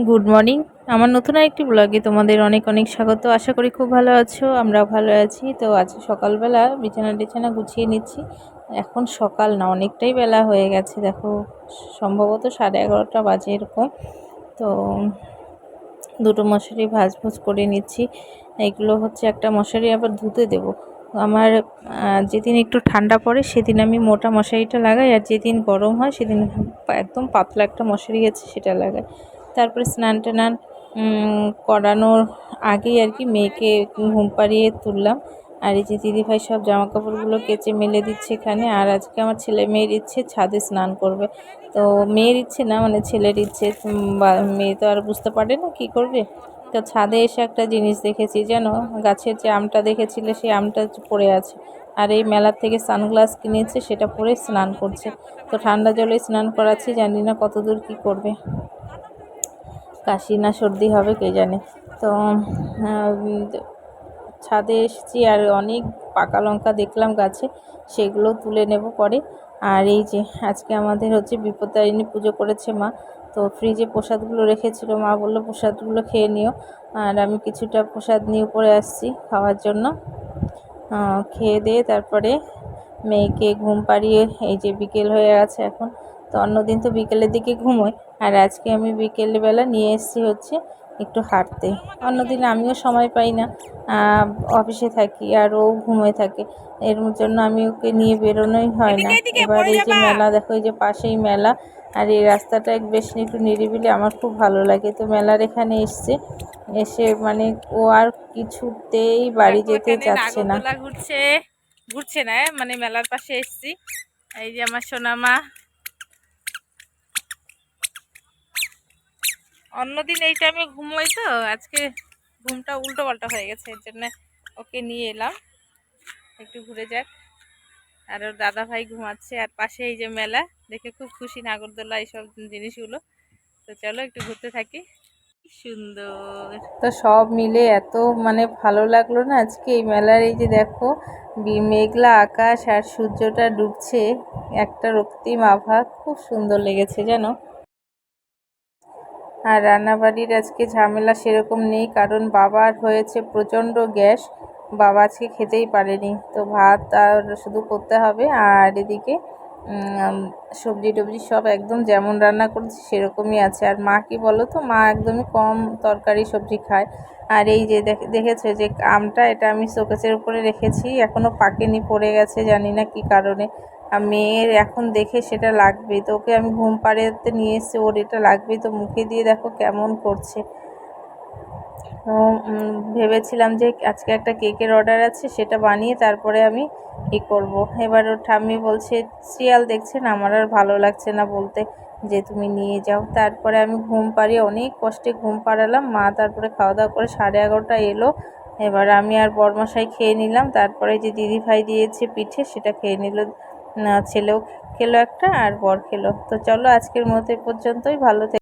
Good morning. আমার নতুন আরেকটি ব্লগে তোমাদের অনেক অনেক স্বাগত। আশা করি খুব ভালো আছো, আমরাও ভালো আছি। তো আজকে সকালবেলা বিছানা গুছিয়ে নিচ্ছি। এখন সকাল না, অনেকটাই বেলা হয়ে গেছে, দেখো সম্ভবত 11:30 বাজে এরকম। তো দুটো মশারি ভাঁজ করে নিচ্ছি। এগুলো হচ্ছে একটা মশারি আবার ধুতে দেব। আমার যেদিন একটু ঠান্ডা পড়ে সেদিন আমি মোটা মশারিটা লাগাই, আর যেদিন গরম হয় সেদিন একদম পাতলা একটা মশারি আছে সেটা লাগাই। তারপরে স্নান টান করানোর আগেই আর কি মেয়েকে ঘুম পাড়িয়ে তুললাম। আর এই যে দিদিভাই সব জামা কাপড়গুলো কেচে মেলে দিচ্ছে এখানে। আর আজকে আমার ছেলে মেয়ের ইচ্ছে ছাদে স্নান করবে। তো মেয়ের ইচ্ছে না, মানে ছেলের ইচ্ছে। মেয়ে তো আর বুঝতে পারে না কি করবে। তো ছাদে এসে একটা জিনিস দেখেছি, যেন গাছের যে আমটা দেখেছিলে সেই আমটা পড়ে আছে। আর এই মেলার থেকে সানগ্লাস কিনেছে, সেটা পরে স্নান করছে। তো ঠান্ডা জলে স্নান করাচ্ছি, জানি না কতদূর কি করবে, কাশি না সর্দি হবে কে জানে। তো ছাদে এসেছি, আর অনেক পাকা লঙ্কা দেখলাম গাছে, সেগুলো তুলে নেব পরে। আর এই যে আজকে আমাদের হচ্ছে বিপত্তারিণী পুজো করেছে মা। তো ফ্রিজে প্রসাদগুলো রেখেছিল, মা বললো প্রসাদগুলো খেয়ে নিও। আর আমি কিছুটা প্রসাদ নিয়ে উপরে আসছি খাওয়ার জন্য। খেয়ে দিয়ে তারপরে মেয়েকে ঘুম পাড়িয়ে, এই যে বিকেল হয়ে গেছে এখন। তো অন্যদিন তো বিকেলের দিকে ঘুমোই, আর আজকে আমি বিকেলবেলা নিয়ে এসেছি হচ্ছে একটু হাঁটতে। অন্যদিন আমিও সময় পাই না, অফিসে থাকি আর ও ঘুমোয় থাকে, এর জন্য আমি ওকে নিয়ে বেরোনোই হয় না। এবার এই যে মেলা দেখো, এই যে পাশেই মেলা, আর এই রাস্তাটা বেশ একটু নিরিবিলি, আমার খুব ভালো লাগে। তো মেলার এখানে এসে মানে ও আর কিছুতেই বাড়ি যেতে চাচ্ছে না। ঘুরছে না, মানে মেলার পাশে এসছি। এই যে আমার সোনামা। অন্যদিন এই টাইমে ঘুমোই, তো আজকে ঘুমটা উল্টো পাল্টা হয়ে গেছে, এর জন্য ওকে নিয়ে এলাম একটু ঘুরে যাক। আর ওর দাদা ভাই ঘুমাচ্ছে, আর পাশে এই যে মেলা দেখে খুব খুশি, নাগরদোলা এইসব জিনিসগুলো। তো চলো একটু ঘুরতে থাকি। সুন্দর তো সব মিলে এত মানে ভালো লাগলো না আজকে এই মেলার। এই যে দেখো মেঘলা আকাশ আর সূর্যটা ডুবছে, একটা রক্তিম আভা, খুব সুন্দর লেগেছে জানো। আর রান্নাবাড়ির আজকে ঝামেলা সেরকম নেই, কারণ বাবার হয়েছে প্রচণ্ড গ্যাস, বাবা আজকে খেতেই পারেনি। তো ভাত আর শুধু করতে হবে, আর এদিকে সবজি টবজি সব একদম যেমন রান্না করেছি সেরকমই আছে। আর মা কি বলো তো, মা একদমই কম তরকারি সবজি খায়। আর এই যে দেখেছো যে আমটা, এটা আমি শোকেসের উপরে রেখেছি, এখনও পাকেনি, পড়ে গেছে, জানি না কি কারণে। আর মেয়ের এখন দেখে সেটা লাগবেই, তো ওকে আমি ঘুম পাড়াতে নিয়ে এসে ওর এটা লাগবেই, তো মুখে দিয়ে দেখো কেমন করছে। তো ভেবেছিলাম যে আজকে একটা কেকের অর্ডার আছে, সেটা বানিয়ে তারপরে আমি করব। এবার ওর ঠাম্মি বলছে সিরিয়াল দেখছেন, আমার আর ভালো লাগছে না বলতে, যে তুমি নিয়ে যাও। তারপরে আমি ঘুম পাড়িয়ে অনেক কষ্টে ঘুম পাড়ালাম মা, তারপরে খাওয়া দাওয়া করে 11:30 এলো। এবার আমি আর বরমশাই খেয়ে নিলাম, তারপরে যে দিদিভাই দিয়েছে পিঠে সেটা খেয়ে নিল, ছেলেও খেলো একটা আর বর খেলো। তো চলো আজকের মতো এ পর্যন্তই, ভালো থেকো।